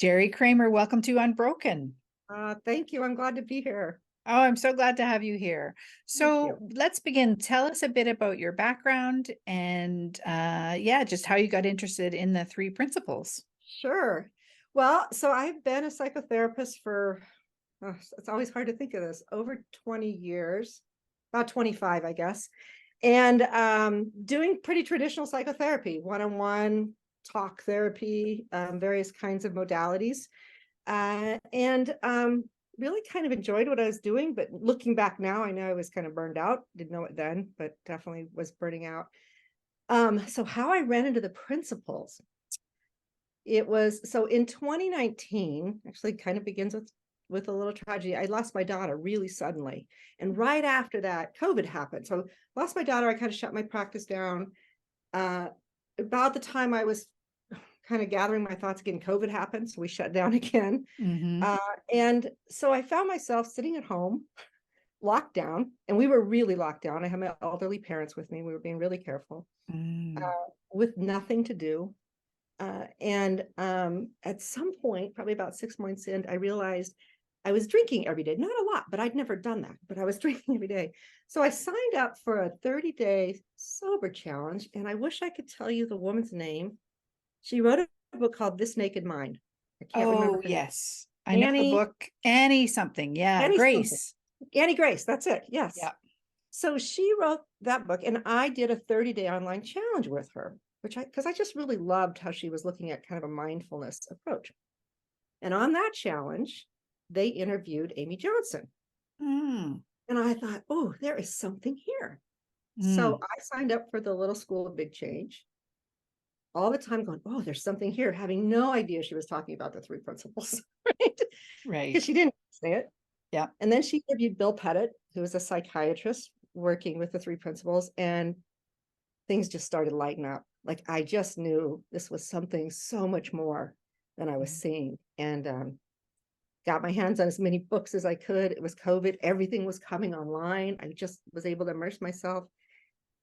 Jeri Kramer, welcome to Unbroken. Thank you. I'm glad to be here. Oh, I'm so glad to have you here. Thank So you. let's begin. Tell us a bit about your background and yeah, just how you got interested in the three principles. Sure. Well, so I've been a psychotherapist for, it's always hard to think of this, over 20 years, about 25, I guess, and doing pretty traditional psychotherapy, one-on-one talk therapy, various kinds of modalities, and really kind of enjoyed what I was doing. But looking back now, I know I was kind of burned out. Didn't know it then, but definitely was burning out. So how I ran into the principles, it was so in 2019, actually kind of begins with a little tragedy. I lost my daughter really suddenly. And right after that, COVID happened. So lost my daughter, I kind of shut my practice down. About the time I was kind of gathering my thoughts again, COVID happened. So we shut down again. Mm-hmm. And so I found myself sitting at home, locked down, and we were really locked down. I had my elderly parents with me. We were being really careful, Mm. with nothing to do. And at some point, probably about 6 months in, I realized I was drinking every day. Not a lot, but I'd never done that. But I was drinking every day. So I signed up for a 30-day sober challenge. And I wish I could tell you the woman's name. She wrote a book called This Naked Mind. I can't remember Oh, her name. yes. I know the book. Annie something. Yeah. Annie something. Grace. Annie Grace. That's it. Yes. Yeah. So she wrote that book, and I did a 30-day online challenge with her, because I just really loved how she was looking at kind of a mindfulness approach. And on that challenge, they interviewed Amy Johnson. Mm. And I thought, oh, there is something here. So Mm. I signed up for the Little School of Big Change, all the time going, oh, there's something here, having no idea she was talking about the three principles, right? Because Right. she didn't say it. Yeah. And then she interviewed Bill Pettit, who was a psychiatrist working with the three principles, and things just started lighting up. Like I just knew this was something so much more than I was seeing. And got my hands on as many books as I could. It was COVID. Everything was coming online. I just was able to immerse myself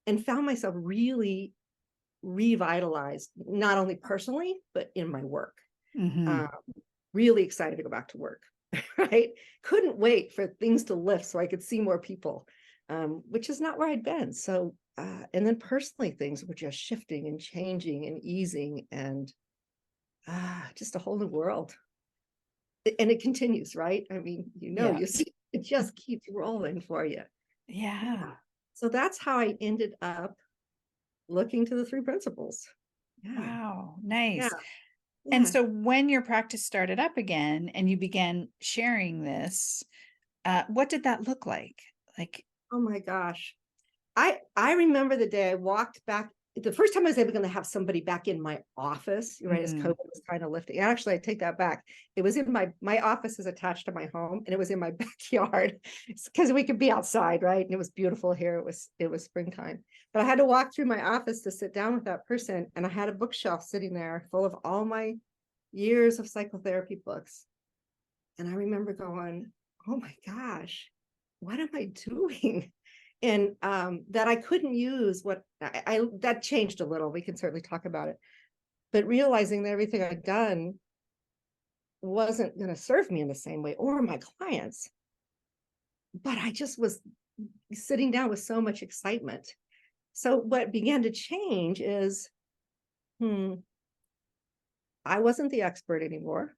and found myself really revitalized, not only personally, but in my work. Mm-hmm. Um, really excited to go back to work, right? Couldn't wait for things to lift so I could see more people, which is not where I'd been. So, and then personally, things were just shifting and changing and easing, and just a whole new world. And it continues, right? I mean, Yeah. you see, it just keeps rolling for you. Yeah. Yeah. So that's how I ended up looking to the three principles. Yeah. Wow. Yeah. Nice. And Yeah. so when your practice started up again and you began sharing this, what did that look like? Like, Oh my gosh. I remember the day I walked back. The first time I was able to have somebody back in my office, right, as COVID was kind of lifting. And actually, I take that back. It was in my office is attached to my home, and it was in my backyard because we could be outside, right? And it was beautiful here. It was springtime. But I had to walk through my office to sit down with that person, and I had a bookshelf sitting there full of all my years of psychotherapy books. And I remember going, "Oh my gosh, what am I doing?" And that I couldn't use what I that changed a little. We can certainly talk about it, but realizing that everything I'd done wasn't going to serve me in the same way or my clients. But I just was sitting down with so much excitement. So what began to change is, I wasn't the expert anymore,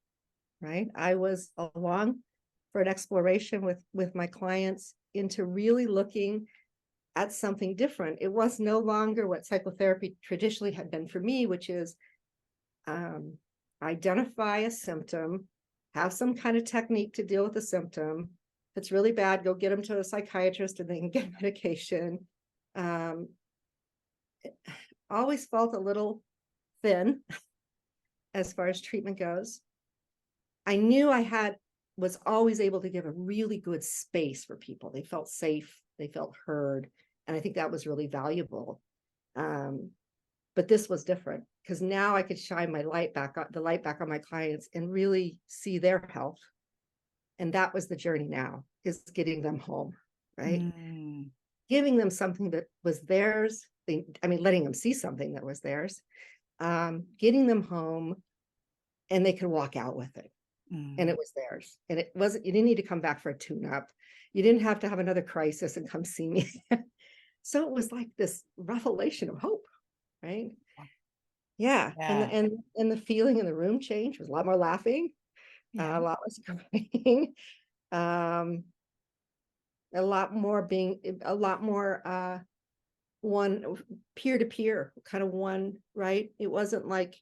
right? I was along for an exploration with my clients into really looking at something different. It was no longer what psychotherapy traditionally had been for me, which is identify a symptom, have some kind of technique to deal with the symptom. If it's really bad, go get them to a psychiatrist and they can get medication. Um, always felt a little thin as far as treatment goes. I knew was always able to give a really good space for people. They felt safe, they felt heard, and I think that was really valuable. But this was different because now I could shine the light back on my clients and really see their health. And that was the journey now, is getting them home, right? mm, Giving them something that was theirs. Letting them see something that was theirs. Getting them home, and they could walk out with it. And it was theirs. And it wasn't, you didn't need to come back for a tune-up. You didn't have to have another crisis and come see me. So it was like this revelation of hope, right? Yeah. Yeah. And the feeling in the room changed. There was a lot more laughing, Yeah. a lot less crying, um, a lot more one peer to peer, kind of one, right? It wasn't like,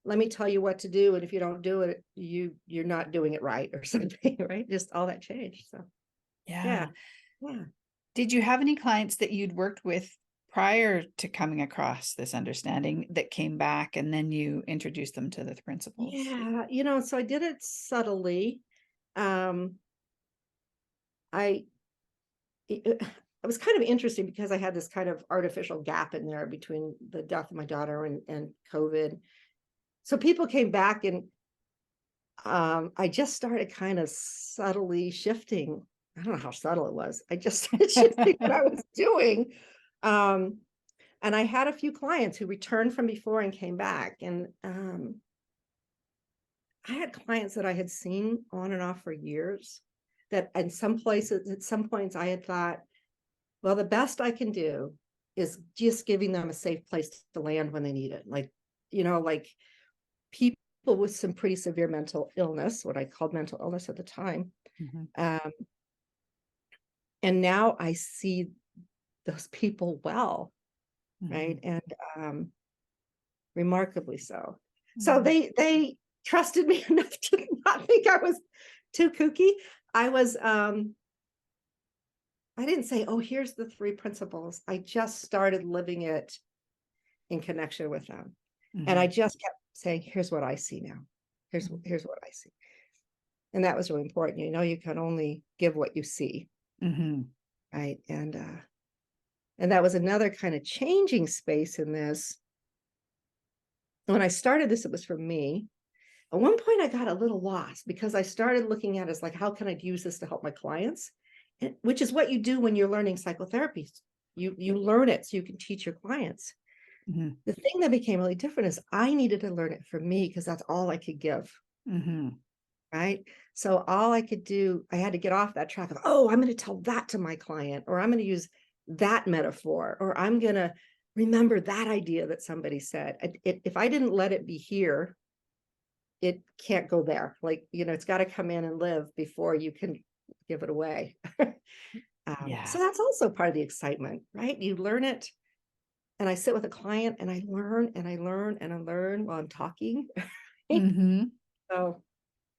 let me tell you what to do, and if you don't do it, you're not doing it right or something, right? Just all that changed. So yeah, Yeah. yeah, Did you have any clients that you'd worked with prior to coming across this understanding that came back and then you introduced them to the principles? yeah. So I did it subtly. Um, I it was kind of interesting because I had this kind of artificial gap in there between the death of my daughter and COVID. So people came back, and I just started kind of subtly shifting. I don't know how subtle it was. I just started shifting what I was doing. Um, and I had a few clients who returned from before and came back. And I had clients that I had seen on and off for years, that in some places, at some points, I had thought, well, the best I can do is just giving them a safe place to land when they need it. Like people with some pretty severe mental illness, what I called mental illness at the time. Mhm. Um, and now I see those people well, right? Mhm. And remarkably so. So Mhm. they trusted me enough to not think I was too kooky. I was I didn't say, oh, here's the 3 principles. I just started living it in connection with them. And I Mhm. just kept saying, here's what I see now. Here's what I see. And that was really important. You can only give what you see, Mhm. right? And that was another kind of changing space in this. When I started this, it was for me. At one point, I got a little lost because I started looking at it as like, how can I use this to help my clients? Which is what you do when you're learning psychotherapy. You learn it so you can teach your clients. Mhm. The thing that became really different is I needed to learn it for me because that's all I could give, Mhm. right? So all I could do, I had to get off that track of, oh, I'm going to tell that to my client, or I'm going to use that metaphor, or I'm going to remember that idea that somebody said. If I didn't let it be here, it can't go there. It's got to come in and live before you can give it away. Yeah. So that's also part of the excitement, right? You learn it. And I sit with a client and I learn and I learn and I learn while I'm talking. Mhm. So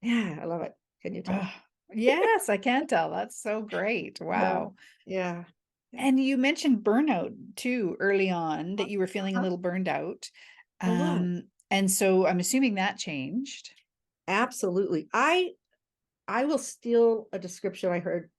yeah, I love it. Can you tell? Oh, yes, I can tell. That's so great. Yeah. Wow. Yeah. Yeah. And you mentioned burnout too early on, that you were feeling a Uh-huh. little burned out. I was. And so I'm assuming that changed. Absolutely. I will steal a description I heard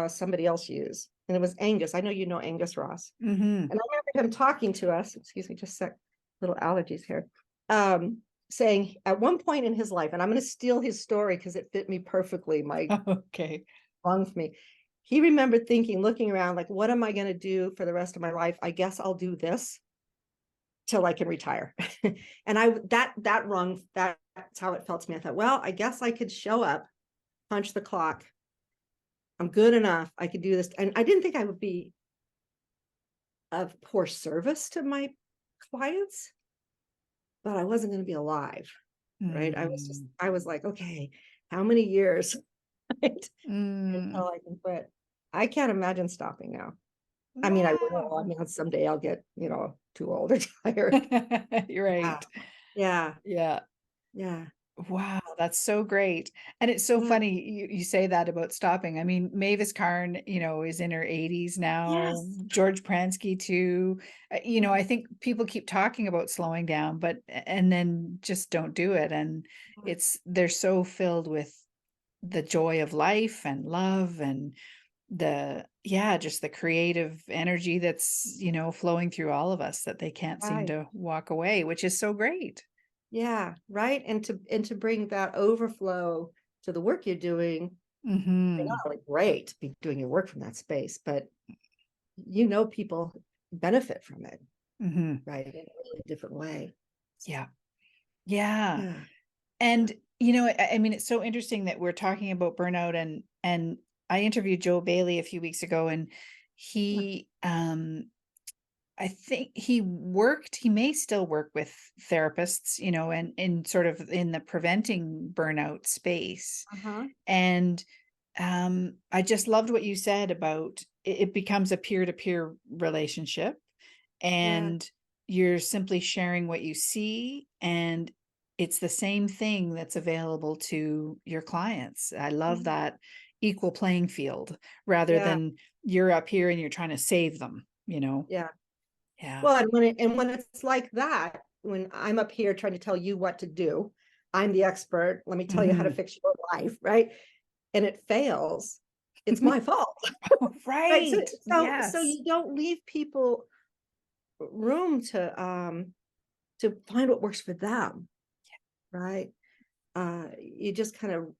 somebody else use. And it was Angus. I know you know Angus Ross. Mhm. And I remember him talking to us, excuse me, just a sec, little allergies here, um, saying at one point in his life, and I'm going to steal his story because it fit me perfectly, my Okay. wrong for me. He remembered thinking, looking around, like, what am I going to do for the rest of my life? I guess I'll do this till I can retire. And that's how it felt to me. I thought, well, I guess I could show up, punch the clock. I'm good enough. I could do this. And I didn't think I would be of poor service to my clients, but I wasn't going to be alive, right? Mm. I was like, okay, how many years, right, Mm. until I can quit? I can't imagine stopping now. I mean, I will. I Wow. mean, someday I'll get, too old or tired. You're Yeah. right. Yeah. Yeah. Yeah. Wow, that's so great. And it's so Yeah. funny you say that about stopping. I mean, Mavis Karn, is in her 80s now. Yes. George Pransky too. I think people keep talking about slowing down, but and then just don't do it. And they're so filled with the joy of life and love and just the creative energy that's, flowing through all of us, that they can't seem Right. to walk away, which is so great. Yeah. Right. And to bring that overflow to the work you're doing, you're Hmm. not only great to be doing your work from that space, but people benefit from it, Hmm. right? In a really different way. So, Yeah. Yeah. yeah. And, I mean, it's so interesting that we're talking about burnout, and I interviewed Joe Bailey a few weeks ago, and Yeah. he, I think he may still work with therapists, and in sort of in the preventing burnout space. Uh-huh. And I just loved what you said about it becomes a peer-to-peer relationship, Yeah. and you're simply sharing what you see, and it's the same thing that's available to your clients. I love Mhm. that equal playing field rather Yeah. than you're up here and you're trying to save them. Yeah. Yeah. Well, and when it's like that, when I'm up here trying to tell you what to do, I'm the expert. Let me tell you how to Mhm. fix your life, right? And it fails, it's my fault. Right. So Right. so Yes. you don't leave people room to find what works for them, right? You just kind of,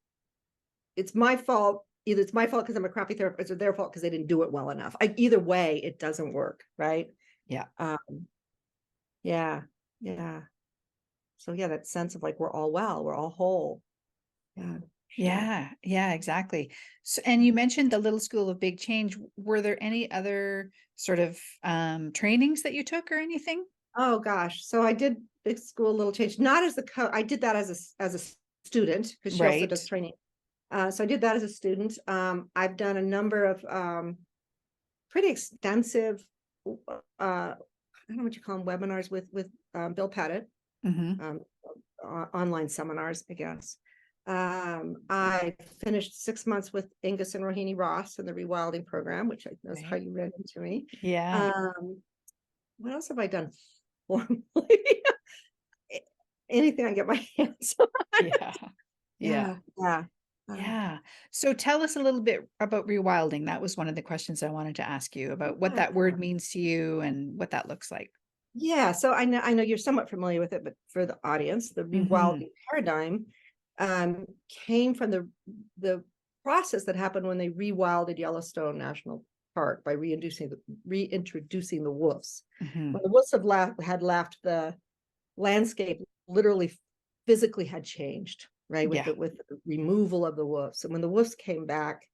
it's my fault. Either it's my fault because I'm a crappy therapist, or their fault because they didn't do it well enough. Either way, it doesn't work, right? Yeah. Um, yeah, yeah. So yeah, that sense of like we're all well, we're all whole. Yeah, sure. Yeah. Yeah, exactly. So, and you mentioned the Little School of Big Change. Were there any other sort of trainings that you took or anything? Oh gosh. So I did big school little change, not as I did that as a student, because she also Right. does training. So I did that as a student. I've done a number of pretty extensive I don't know what you call them, webinars with Bill Pettit, Hmm. um, online seminars, I guess. I finished 6 months with Angus and Rohini Ross in the rewilding program, which I know is how Right. you ran into me. Yeah. Um, what else have I done formally? Anything I can get my hands on. Yeah. Yeah. Yeah, yeah. Yeah. So tell us a little bit about rewilding. That was one of the questions I wanted to ask you about what that Yeah. word means to you and what that looks like. Yeah, so I know you're somewhat familiar with it, but for the audience, the Hmm. rewilding paradigm came from the process that happened when they rewilded Yellowstone National Park by reintroducing the wolves. Hmm. When the wolves had left, the landscape literally physically had changed, right? With Yeah. the removal of the wolves. And when the wolves came back,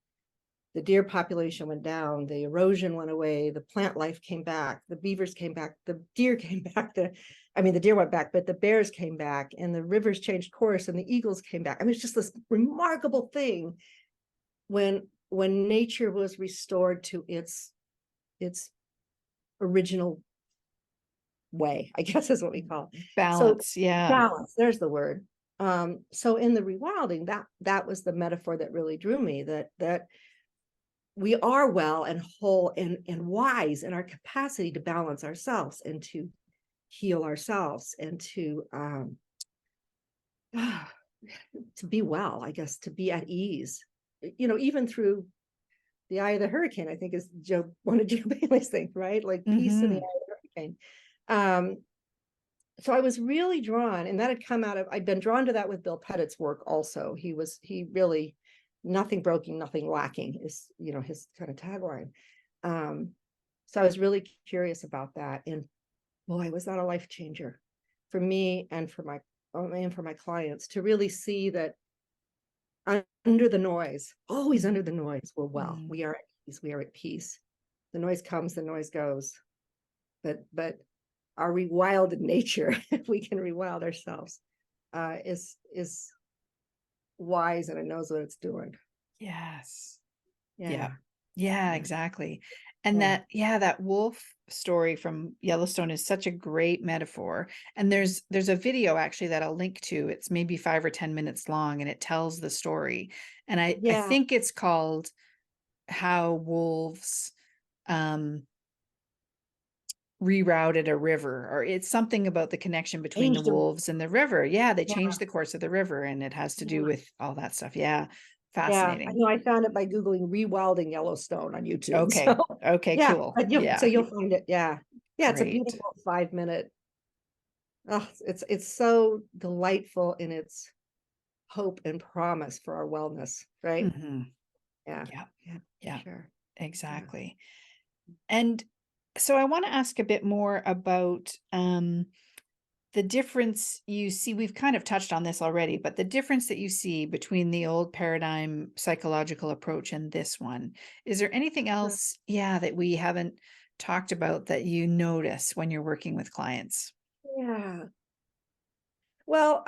the deer population went down, the erosion went away, the plant life came back, the beavers came back, the deer came back, the deer went back, but the bears came back, and the rivers changed course, and the eagles came back. I mean, it's just this remarkable thing when nature was restored to its original way, I guess is what we call it. So Balance. Yeah. balance, there's the word. So in the rewilding, that was the metaphor that really drew me, that we are well and whole and wise in our capacity to balance ourselves and to heal ourselves and to be well, I guess, to be at ease, even through the eye of the hurricane. I think is one of Joe Bailey's things, right? Like peace in the eye Hmm. of the hurricane. So I was really drawn, and that had come out of, I'd been drawn to that with Bill Pettit's work also. He really, nothing broken, nothing lacking is, his kind of tagline. Um, so I was really curious about that. And boy, was that a life changer for me and for my clients, to really see that under the noise, always under the noise, we're well, Hmm. we are at peace, we are at peace. The noise comes, the noise goes. But our rewilded nature, if we can rewild ourselves, is wise, and it knows what it's doing. Yes. Yeah. Yeah, Yeah, yeah, exactly. And yeah, that wolf story from Yellowstone is such a great metaphor. And there's a video actually that I'll link to. It's maybe 5 or 10 minutes long, and it tells the story. And I yeah. think it's called How Wolves um rerouted a river, or it's something about the connection between the Changed the, wolves and the river. Yeah, they yeah, changed the course of the river, and it has to do yeah, with all that stuff. Yeah. yeah. I Fascinating. know I found it by Googling rewilding Yellowstone on YouTube. So Okay. Okay, yeah, cool. but Yeah. you'll find it. Yeah. Yeah, it's a Great. beautiful 5 minute. Oh, it's so delightful in its hope and promise for our wellness, right? Hmm. Yeah, Yeah. yeah, for Yeah, sure. Yeah. exactly. And so I want to ask a bit more about the difference you see, we've kind of touched on this already, but the difference that you see between the old paradigm psychological approach and this one, is there anything else, yeah, that we haven't talked about that you notice when you're working with clients? Yeah. Well,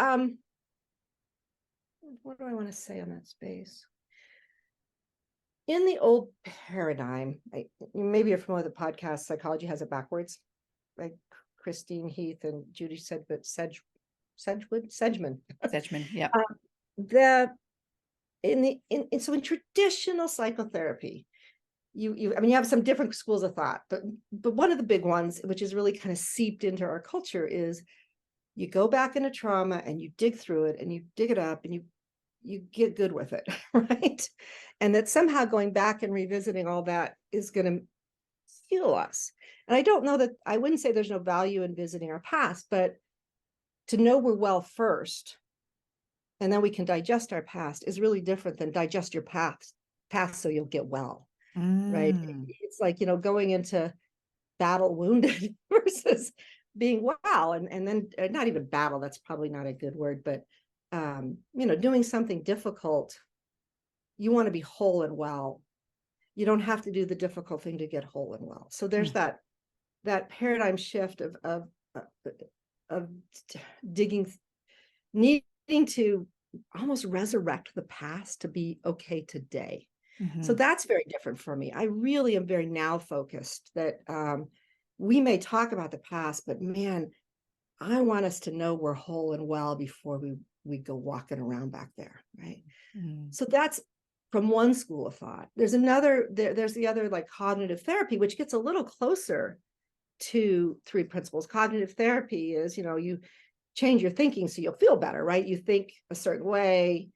what do I want to say on that space? In the old paradigm, maybe you're familiar with the podcast Psychology Has It Backwards, like Christine Heath and Judy Sedgman. Sedgman, yeah. The so in traditional psychotherapy, I mean, you have some different schools of thought, but one of the big ones, which is really kind of seeped into our culture, is you go back into trauma and you dig through it and you dig it up and you get good with it, right? And that somehow going back and revisiting all that is going to heal us. And I don't know that, I wouldn't say there's no value in visiting our past, but to know we're well first, and then we can digest our past, is really different than digest your past so you'll get well, right? It's like, going into battle wounded versus being well, and then not even battle, that's probably not a good word, but doing something difficult, you want to be whole and well. You don't have to do the difficult thing to get whole and well. So there's that paradigm shift of digging, needing to almost resurrect the past to be okay today. So that's very different for me. I really am very now focused that we may talk about the past, but man, I want us to know we're whole and well before we go walking around back there, right? So that's from one school of thought. There's the other, like cognitive therapy, which gets a little closer to three principles. Cognitive therapy is, you change your thinking so you'll feel better, right? You think a certain way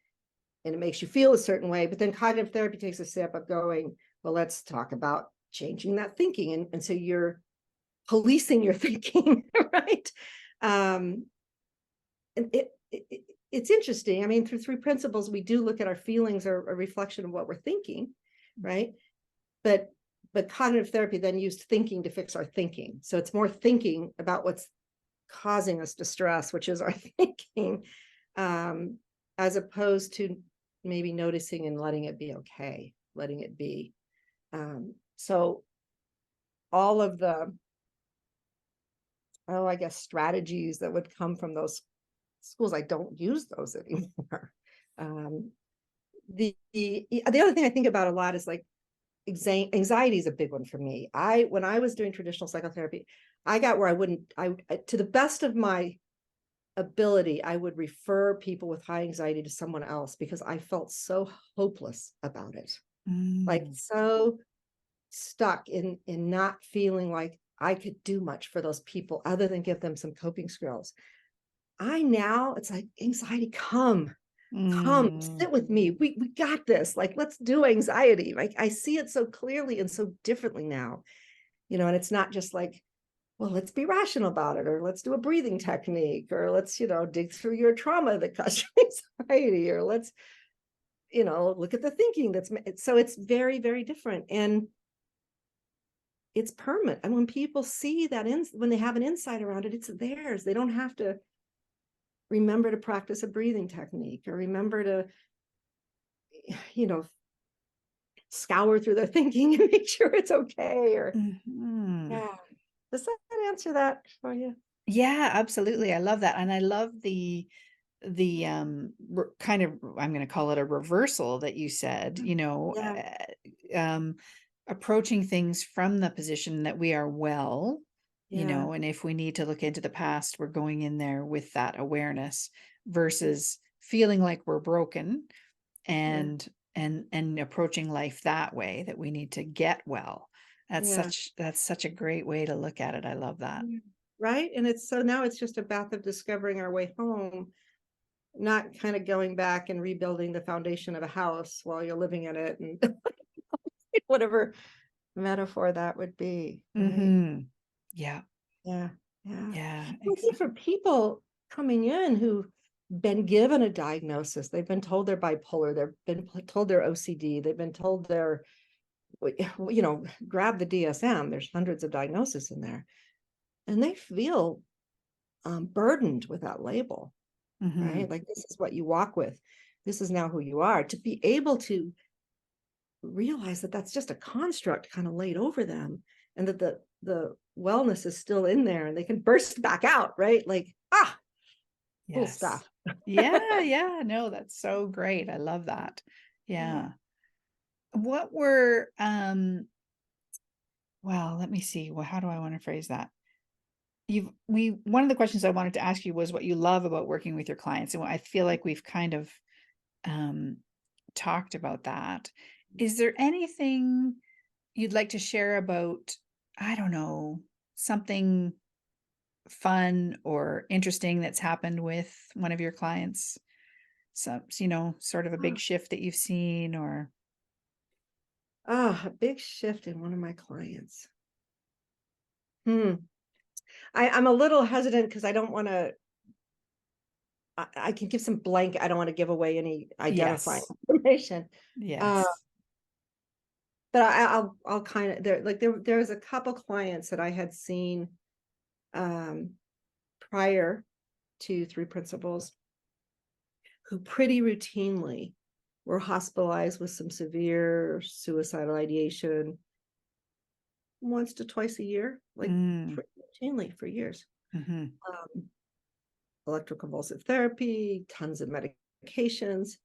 and it makes you feel a certain way, but then cognitive therapy takes a step of going, well, let's talk about changing that thinking. And so you're policing your thinking, right? And it's interesting. I mean, through three principles, we do look at our feelings or a reflection of what we're thinking, right? But cognitive therapy then used thinking to fix our thinking. So it's more thinking about what's causing us distress, which is our thinking, as opposed to maybe noticing and letting it be okay, letting it be. So all of the, I guess, strategies that would come from those schools, I don't use those anymore. The other thing I think about a lot is like anxiety is a big one for me. When I was doing traditional psychotherapy, I got where to the best of my ability, I would refer people with high anxiety to someone else because I felt so hopeless about it. Like so stuck in not feeling like I could do much for those people other than give them some coping skills. It's like, anxiety, come sit with me. We got this. Like, let's do anxiety. Like, I see it so clearly and so differently now, and it's not just like, well, let's be rational about it, or let's do a breathing technique, or let's, dig through your trauma that caused you anxiety, or let's, look at the thinking so it's very, very different. And it's permanent. And when people see that, when they have an insight around it, it's theirs. They don't have to remember to practice a breathing technique or remember to, scour through their thinking and make sure it's okay. Or yeah. Does that answer that for you? Yeah, absolutely. I love that. And I love the kind of, I'm going to call it a reversal that you said, approaching things from the position that we are well, and if we need to look into the past, we're going in there with that awareness versus feeling like we're broken and approaching life that way, that we need to get well. That's such a great way to look at it. I love that. Right. And now it's just a path of discovering our way home, not kind of going back and rebuilding the foundation of a house while you're living in it, and whatever metaphor that would be. Right? Yeah. I think for people coming in who've been given a diagnosis, they've been told they're bipolar, they've been told they're OCD, they've been told they're, grab the DSM, there's hundreds of diagnoses in there, and they feel burdened with that label, right? Like, this is what you walk with. This is now who you are. To be able to realize that that's just a construct kind of laid over them, and that the wellness is still in there, and they can burst back out, right? Like, cool Yes. stuff. Yeah. No, that's so great. I love that. Yeah. What were, well, let me see. Well, how do I want to phrase that? One of the questions I wanted to ask you was what you love about working with your clients. And I feel like we've kind of, um, talked about that. Is there anything you'd like to share about, I don't know, something fun or interesting that's happened with one of your clients? Some, sort of a big shift that you've seen, or A big shift in one of my clients. I'm a little hesitant because I don't want to. I can give some blank. I don't want to give away any identifying yes, information. yes. But I'll kind of, there was a couple clients that I had seen prior to Three Principles, who pretty routinely were hospitalized with some severe suicidal ideation once to twice a year, like pretty routinely for years. Electroconvulsive therapy, tons of medications.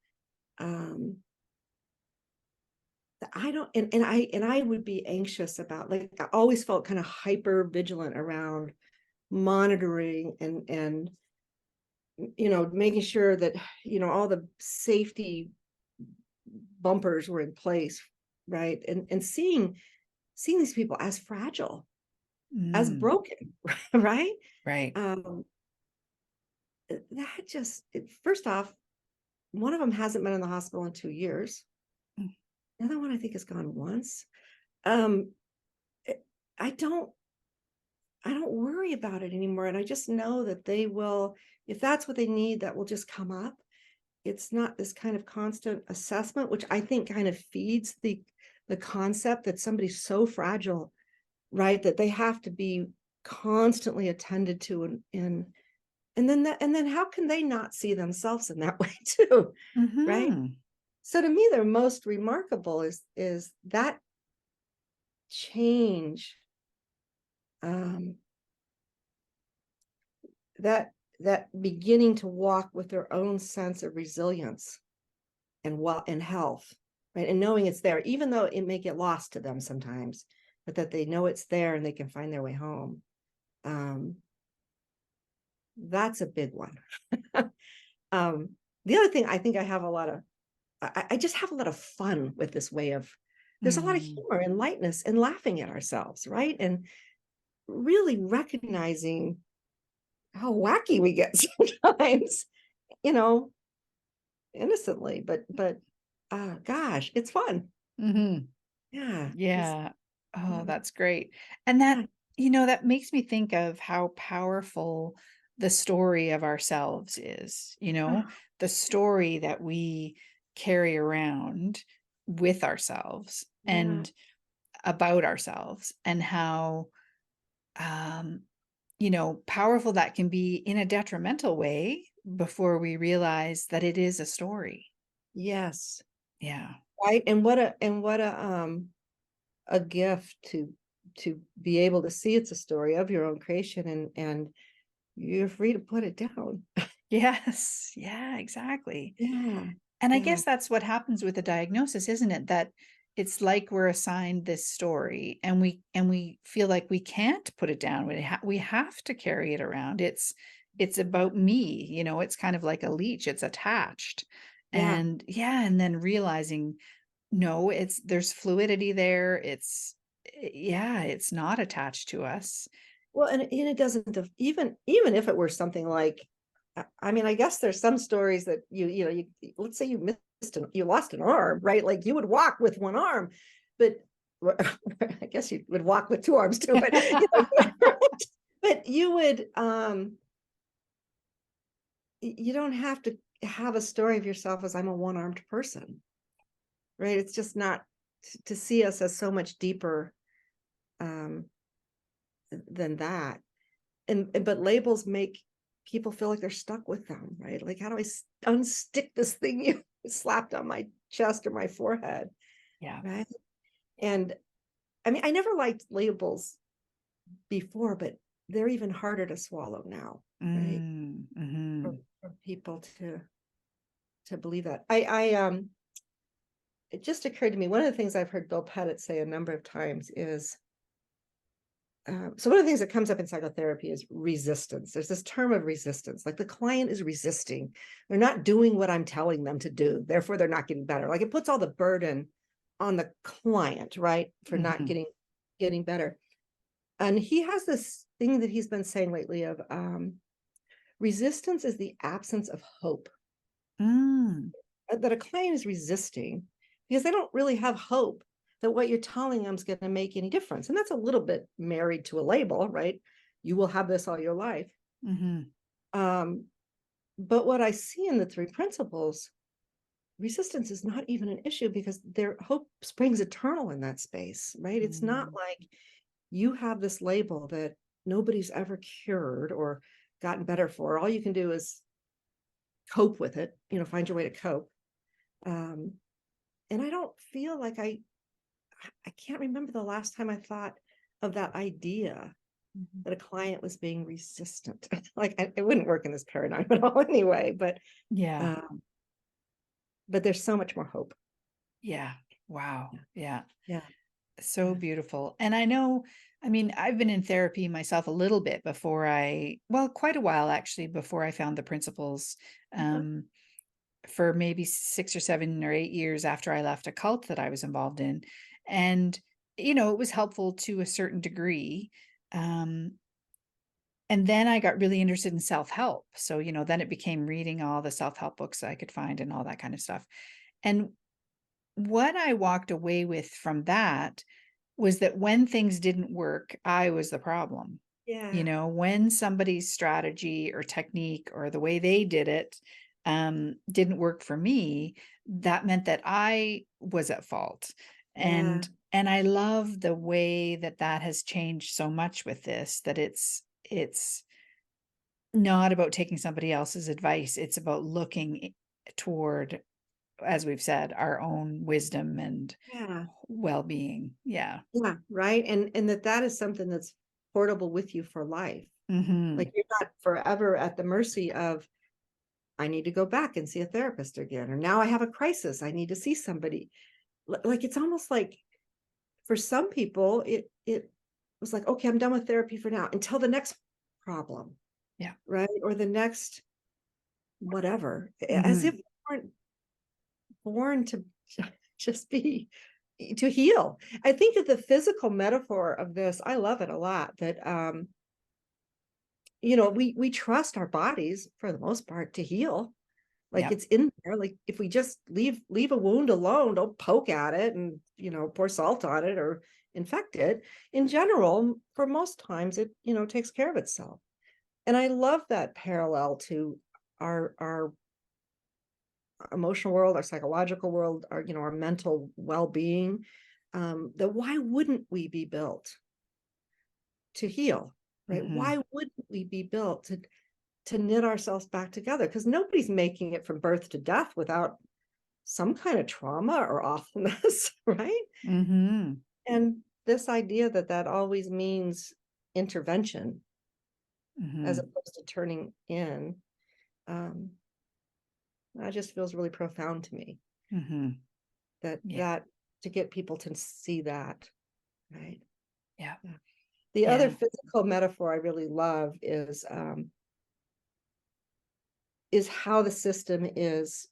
I don't, and I would be anxious about, like, I always felt kind of hyper vigilant around monitoring and making sure that all the safety bumpers were in place, right? And seeing these people as fragile, as broken, right? Right. That just, first off, one of them hasn't been in the hospital in 2 years. The other one I think has gone once. I don't worry about it anymore. And I just know that they will, if that's what they need, that will just come up. It's not this kind of constant assessment, which I think kind of feeds the concept that somebody's so fragile, right, that they have to be constantly attended to, and then how can they not see themselves in that way too, right? So to me, the most remarkable is that change, that beginning to walk with their own sense of resilience and health, right? And knowing it's there, even though it may get lost to them sometimes, but that they know it's there and they can find their way home. That's a big one. The other thing, I think I have a lot of, I just have a lot of fun with this way of, there's a lot of humor and lightness and laughing at ourselves, right? And really recognizing how wacky we get sometimes, innocently, but gosh, it's fun. Yeah. Yeah. Oh, that's great. And that, that makes me think of how powerful the story of ourselves is, the story that we carry around with ourselves and about ourselves, and how, powerful that can be in a detrimental way before we realize that it is a story. Yes. Yeah. Right. And what a gift to be able to see it's a story of your own creation, and you're free to put it down. Yes. Yeah, exactly. Yeah. And I Yeah. guess that's what happens with the diagnosis, isn't it? That it's like we're assigned this story, and we feel like we can't put it down. We have to carry it around. It's about me, it's kind of like a leech. It's attached. Yeah. And and then realizing, no, there's fluidity there. It's not attached to us. Well, and it doesn't, even if it were something like, I mean, I guess there's some stories that you let's say you lost an arm, right? Like, you would walk with one arm, but I guess you would walk with two arms too, but but you would, you don't have to have a story of yourself as, I'm a one-armed person, right? It's just not, to see us as so much deeper than that. But labels make people feel like they're stuck with them, right? Like, how do I unstick this thing you slapped on my chest or my forehead? Yeah. Right. And I mean, I never liked labels before, but they're even harder to swallow now, right? Mm-hmm. For people to believe that. It just occurred to me, one of the things I've heard Bill Pettit say a number of times is, so one of the things that comes up in psychotherapy is resistance. There's this term of resistance, like the client is resisting. They're not doing what I'm telling them to do. Therefore, they're not getting better. Like, it puts all the burden on the client, right? For not getting better. And he has this thing that he's been saying lately of resistance is the absence of hope. That a client is resisting because they don't really have hope that what you're telling them is going to make any difference. And that's a little bit married to a label, right? You will have this all your life. But what I see in the 3 principles, resistance is not even an issue because their hope springs eternal in that space, right? It's not like you have this label that nobody's ever cured or gotten better for. All you can do is cope with it, find your way to cope. And I don't feel like I can't remember the last time I thought of that idea that a client was being resistant. Like, it wouldn't work in this paradigm at all anyway, but there's so much more hope. Yeah. Wow. Yeah. Yeah. So beautiful. And I know, I mean, I've been in therapy myself a little bit quite a while actually, before I found the principles. For maybe 6 or 7 or 8 years after I left a cult that I was involved in. And, it was helpful to a certain degree. And then I got really interested in self-help. So, then it became reading all the self-help books I could find and all that kind of stuff. And what I walked away with from that was that when things didn't work, I was the problem. Yeah. When somebody's strategy or technique or the way they did it didn't work for me, that meant that I was at fault. Yeah. And I love the way that has changed so much with this, that it's not about taking somebody else's advice. It's about looking toward, as we've said, our own wisdom and Yeah. well-being. Yeah. Yeah. Right. And that is something that's portable with you for life. Like, you're not forever at the mercy of, I need to go back and see a therapist again, or now I have a crisis, I need to see somebody. Like, it's almost like for some people, it was like, okay, I'm done with therapy for now until the next problem. Yeah. Right. Or the next whatever, as if we weren't born to just be, to heal. I think that the physical metaphor of this, I love it a lot, that we trust our bodies for the most part to heal. Like, it's in there. Like, if we just leave a wound alone, don't poke at it and pour salt on it or infect it, in general, for most times it takes care of itself. And I love that parallel to our emotional world, our psychological world, our mental well-being. That why wouldn't we be built to heal, right? Why wouldn't we be built to knit ourselves back together? Because nobody's making it from birth to death without some kind of trauma or awfulness, right? And this idea that always means intervention as opposed to turning in, that just feels really profound to me. That to get people to see that, right? Yeah. The other physical metaphor I really love is how the system is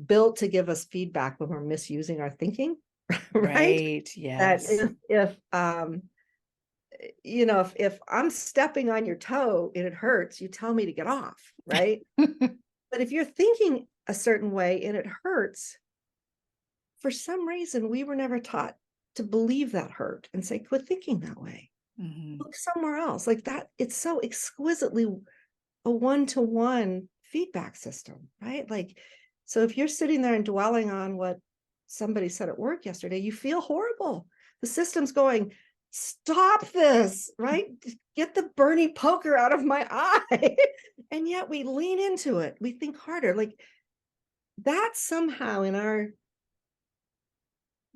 built to give us feedback when we're misusing our thinking, right? Yes. That if I'm stepping on your toe and it hurts, you tell me to get off, right? But if you're thinking a certain way and it hurts, for some reason, we were never taught to believe that hurt and say, quit thinking that way. Look somewhere else. Like that, it's so exquisitely a one-to-one feedback system, right? Like, so if you're sitting there and dwelling on what somebody said at work yesterday, you feel horrible. The system's going, stop this, right? Get the Bernie poker out of my eye. And yet we lean into it. We think harder. Like that somehow in our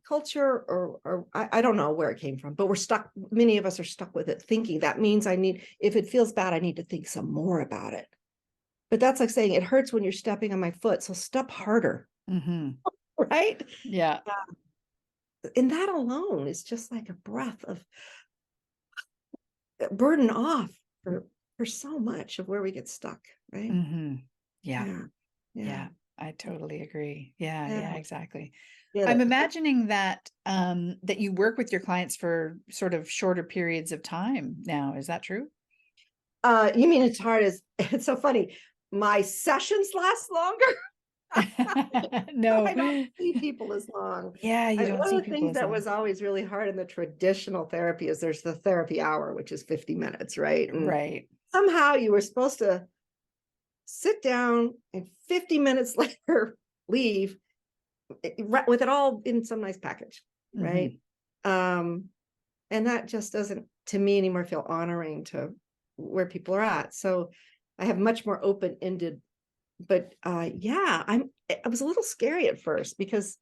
culture, or I don't know where it came from, but we're stuck. Many of us are stuck with it, thinking that means if it feels bad, I need to think some more about it. But that's like saying it hurts when you're stepping on my foot, so step harder. Right? Yeah. And that alone is just like a breath of burden off for so much of where we get stuck, right? Yeah. Yeah. Yeah. I totally agree. Yeah, exactly. Get I'm it. imagining that that you work with your clients for sort of shorter periods of time now. Is that true? You mean it's hard as it's so funny. My sessions last longer. No. I don't see people as long. Yeah, you don't One see of the people things as that long. was always really hard in the traditional therapy is there's the therapy hour, which is 50 minutes, right? And Right. somehow you were supposed to sit down and 50 minutes later leave with it all in some nice package, right? And that just doesn't, to me anymore, feel honoring to where people are at. So I have much more open-ended, but yeah, I was a little scary at first because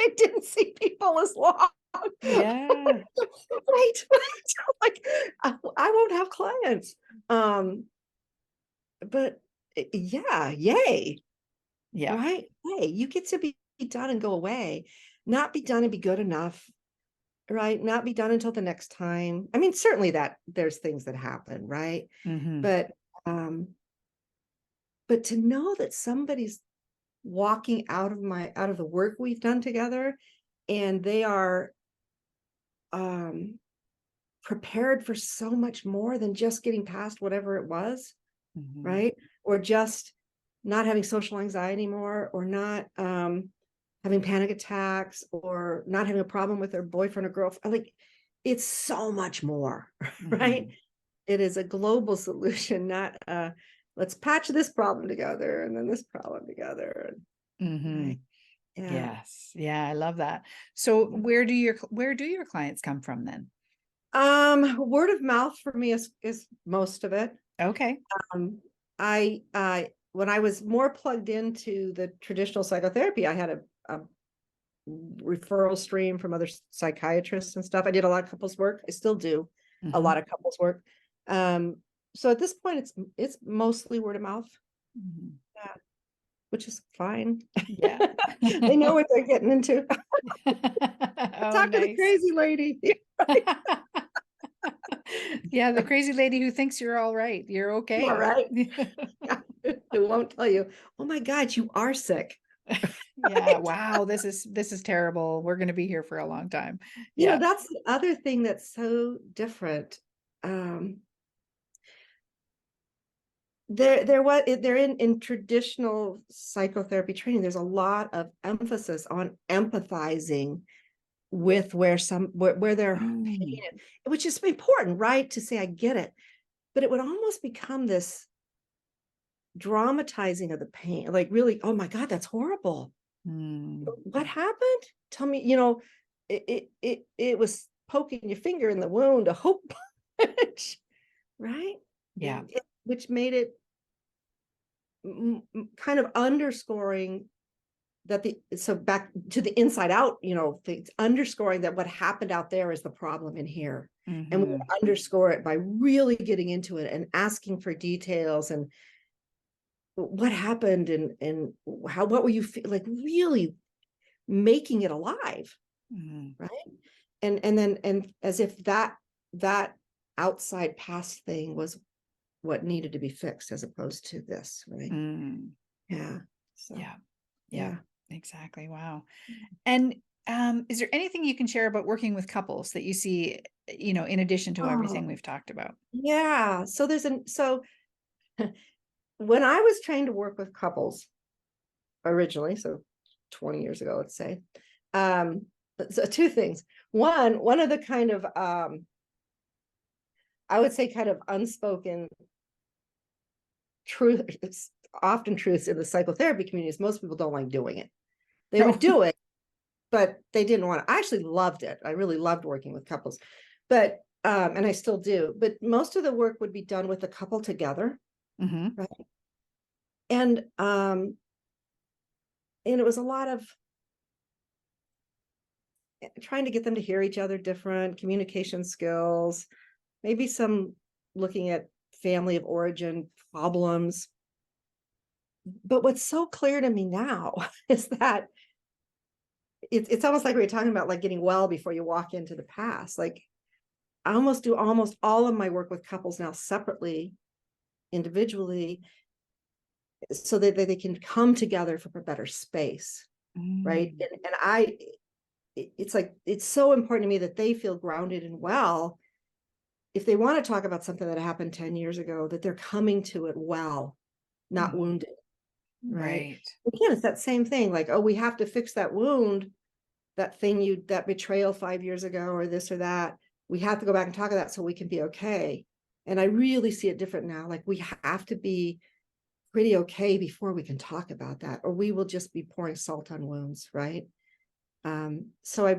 I didn't see people as long. Yeah. Wait, like I won't have clients. But yeah, yay, Yeah. right? Hey, you get to be done and go away, not be done and be good enough, right? Not be done until the next time. I mean, certainly that there's things that happen, right? But um, but to know that somebody's walking out of the work we've done together, and they are prepared for so much more than just getting past whatever it was, right? Or just not having social anxiety more, or not having panic attacks, or not having a problem with their boyfriend or girlfriend. Like it's so much more, right? It is a global solution, not let's patch this problem together and then this problem together. Right? Yeah. Yes. Yeah, I love that. So where do your clients come from then? Word of mouth for me is most of it. Okay. I when I was more plugged into the traditional psychotherapy, I had a referral stream from other psychiatrists and stuff. I did a lot of couples work. I still do a lot of couples work. So at this point, it's mostly word of mouth. Yeah, which is fine. Yeah. They know what they're getting into. Oh, Talk to the nice. crazy lady. Yeah, the crazy lady who thinks you're all right. You're All okay. right. Who won't tell you, oh my God, you are sick. Yeah. Wow. This is terrible. We're going to be here for a long time. You know, Yeah. that's the other thing that's so different. They're in traditional psychotherapy training. There's a lot of emphasis on empathizing with where they're pain, which is important, right? To say I get it, but it would almost become this dramatizing of the pain, like really, oh my God, that's horrible. What happened? Tell me, it was poking your finger in the wound, a hope punch, right? Yeah. Which made it kind of underscoring that so back to the inside out, things underscoring that what happened out there is the problem in here. And we underscore it by really getting into it and asking for details and what happened and what were you like, really making it alive, right? And as if that outside past thing was what needed to be fixed as opposed to this, right? Yeah. So Yeah, exactly. Wow. And is there anything you can share about working with couples that you see, in addition to everything we've talked about? Yeah. So when I was trained to work with couples originally, so 20 years ago, let's say, so two things. One of the kind of I would say kind of unspoken truth, often truths in the psychotherapy community is most people don't like doing it. They would do it, but they didn't want to. I actually loved it. I really loved working with couples, but and I still do, but most of the work would be done with the couple together. Mm-hmm. right? And it was a lot of trying to get them to hear each other different, communication skills, maybe some looking at family of origin problems. But what's so clear to me now is that it's almost like we were talking about, like getting well before you walk into the past. Like I almost do almost all of my work with couples now separately, individually, so that they can come together for a better space, right? And it's like, it's so important to me that they feel grounded and well. If they want to talk about something that happened 10 years ago, that they're coming to it well, not wounded, right? Right. Again, it's that same thing, like, oh, we have to fix that wound, that betrayal 5 years ago, or this or that. We have to go back and talk about that so we can be okay. And I really see it different now. Like we have to be pretty okay before we can talk about that, or we will just be pouring salt on wounds, right? So I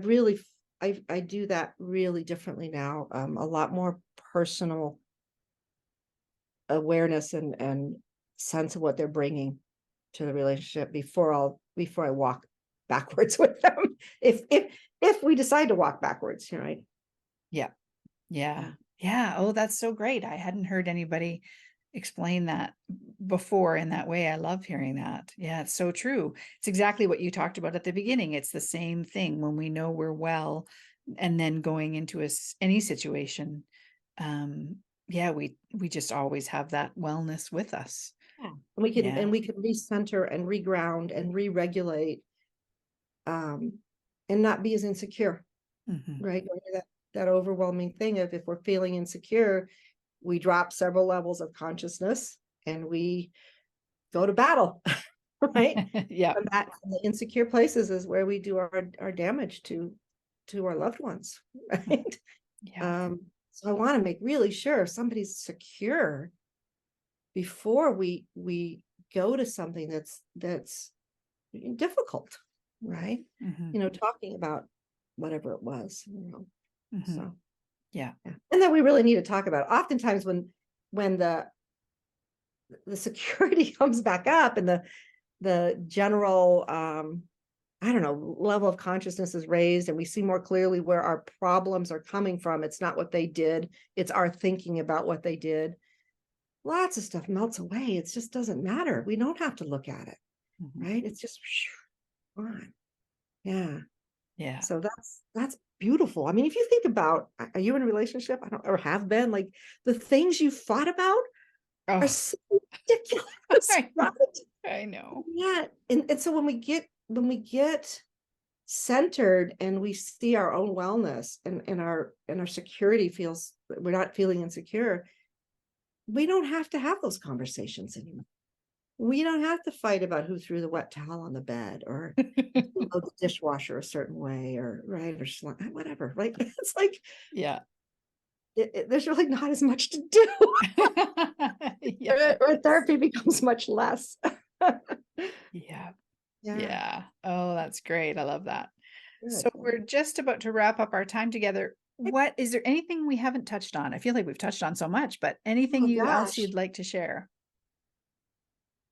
do that really differently now. A lot more personal awareness and sense of what they're bringing to the relationship before I walk backwards with them. If we decide to walk backwards, right? Yeah. Yeah. Yeah. Oh, that's so great. I hadn't heard anybody explain that before in that way. I love hearing that. Yeah, it's so true. It's exactly what you talked about at the beginning. It's the same thing when we know we're well, and then going into any situation. Yeah, we just always have that wellness with us. Yeah. And Yeah. we can recenter and reground and re-regulate, and not be as insecure, Mhm. right? That overwhelming thing of, if we're feeling insecure, we drop several levels of consciousness and we go to battle, right? Yeah. And the insecure places is where we do our damage to our loved ones, right? Yeah. So I want to make really sure if somebody's secure before we go to something that's difficult, right? Mhm. Talking about whatever it was, Mhm. so Yeah. yeah. And that we really need to talk about it. Oftentimes when the security comes back up and the general I don't know, level of consciousness is raised and we see more clearly where our problems are coming from. It's not what they did, it's our thinking about what they did. Lots of stuff melts away. It just doesn't matter. We don't have to look at it, Mhm. right? It's just on. Yeah. Yeah. So that's beautiful. I mean, if you think about, are you in a relationship? I don't, or have been, like the things you fought about are Oh, so ridiculous, I right? I know. Yeah. And so when we get centered and we see our own wellness and our security feels, we're not feeling insecure, we don't have to have those conversations anymore. We don't have to fight about who threw the wet towel on the bed, or load the dishwasher a certain way, or right, or whatever, right? It's like Yeah. there's really not as much to do. Yeah. Or therapy becomes much less. Yeah. Yeah, Yeah. Oh, that's great. I love that. good. So we're just about to wrap up our time together. What is there anything we haven't touched on? I feel like we've touched on so much, but anything Oh you else gosh. you'd like to share?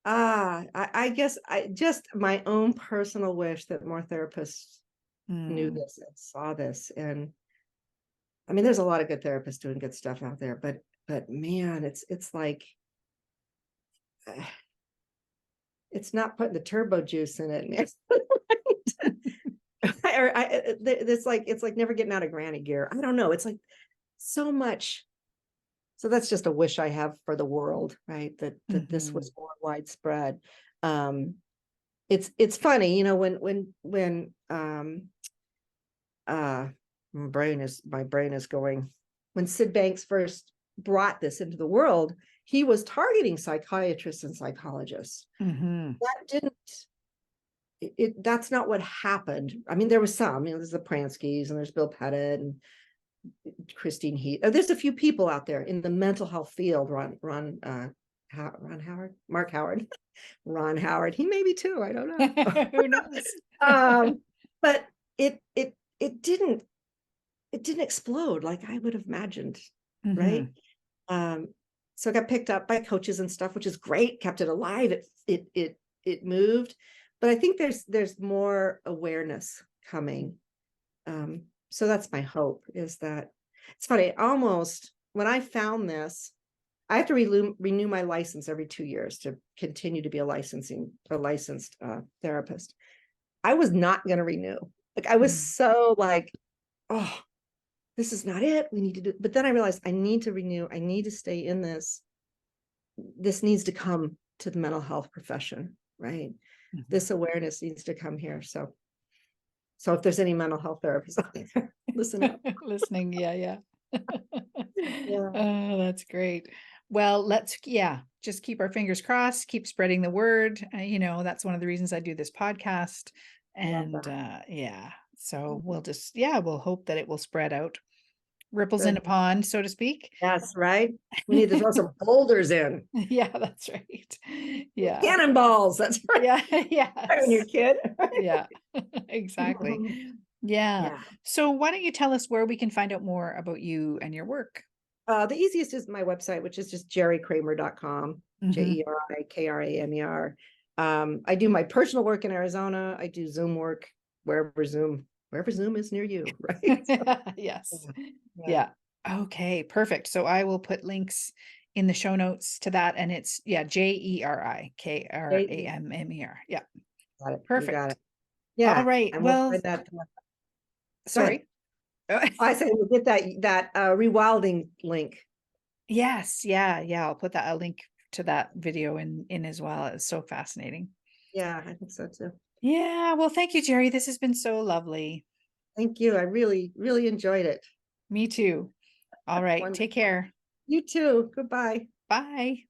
I guess I just my own personal wish that more therapists knew Hmm. this and saw this. And I mean, there's a lot of good therapists doing good stuff out there, but man, it's like it's not putting the turbo juice in it. It's like never getting out of granny gear. I don't know. It's like so much. So that's just a wish I have for the world, right? That this Mhm. was more widespread. Um, it's funny, when uh my brain is going, when Sid Banks first brought this into the world, he was targeting psychiatrists and psychologists. Mhm. That didn't that's not what happened. I mean, there was some, there's the Pranskys and there's Bill Pettit and Christine Heath. There's a few people out there in the mental health field. Ron Howard, Mark Howard, Ron Howard. He may be too. I don't know. Who knows? But it didn't explode like I would have imagined, right? Mhm. Um, So it got picked up by coaches and stuff, which is great, kept it alive. It moved. But I think there's more awareness coming. So that's my hope, is that it's funny, almost when I found this, I have to renew my license every 2 years to continue to be a licensed therapist. I was not going to renew. Like I was so like, oh, this is not it. We need to do. But then I realized I need to renew. I need to stay in this. This needs to come to the mental health profession, right? This awareness needs to come here. So if there's any mental health therapists out there, listen up. Listening. Yeah. Yeah. Oh, that's great. Well, just keep our fingers crossed, keep spreading the word. That's one of the reasons I do this podcast. And so we'll hope that it will spread out. Ripples in a pond, so to speak. That's right. We need to throw some boulders in. Yeah, that's right. Yeah. Cannonballs. That's right. Yeah. When you're a kid. Yeah, exactly. Yeah. So why don't you tell us where we can find out more about you and your work? The easiest is my website, which is just jerikramer.com, JeriKramer. I do my personal work in Arizona. I do Zoom work wherever Zoom is near you, right? Yes. Yeah. Okay, perfect. So I will put links in the show notes to that. And it's JeriKramer. Yeah. Got it. Perfect. You got it. Yeah. All right. And Well, we'll find that. sorry. I say we'll get that rewilding link. Yes. Yeah. I'll put a link to that video in as well. It's so fascinating. Yeah, I think so too. Yeah. Well, thank you, Jeri. This has been so lovely. Thank you. I really, really enjoyed it. Me too. All right. Wonderful. Take care. You too. Goodbye. Bye.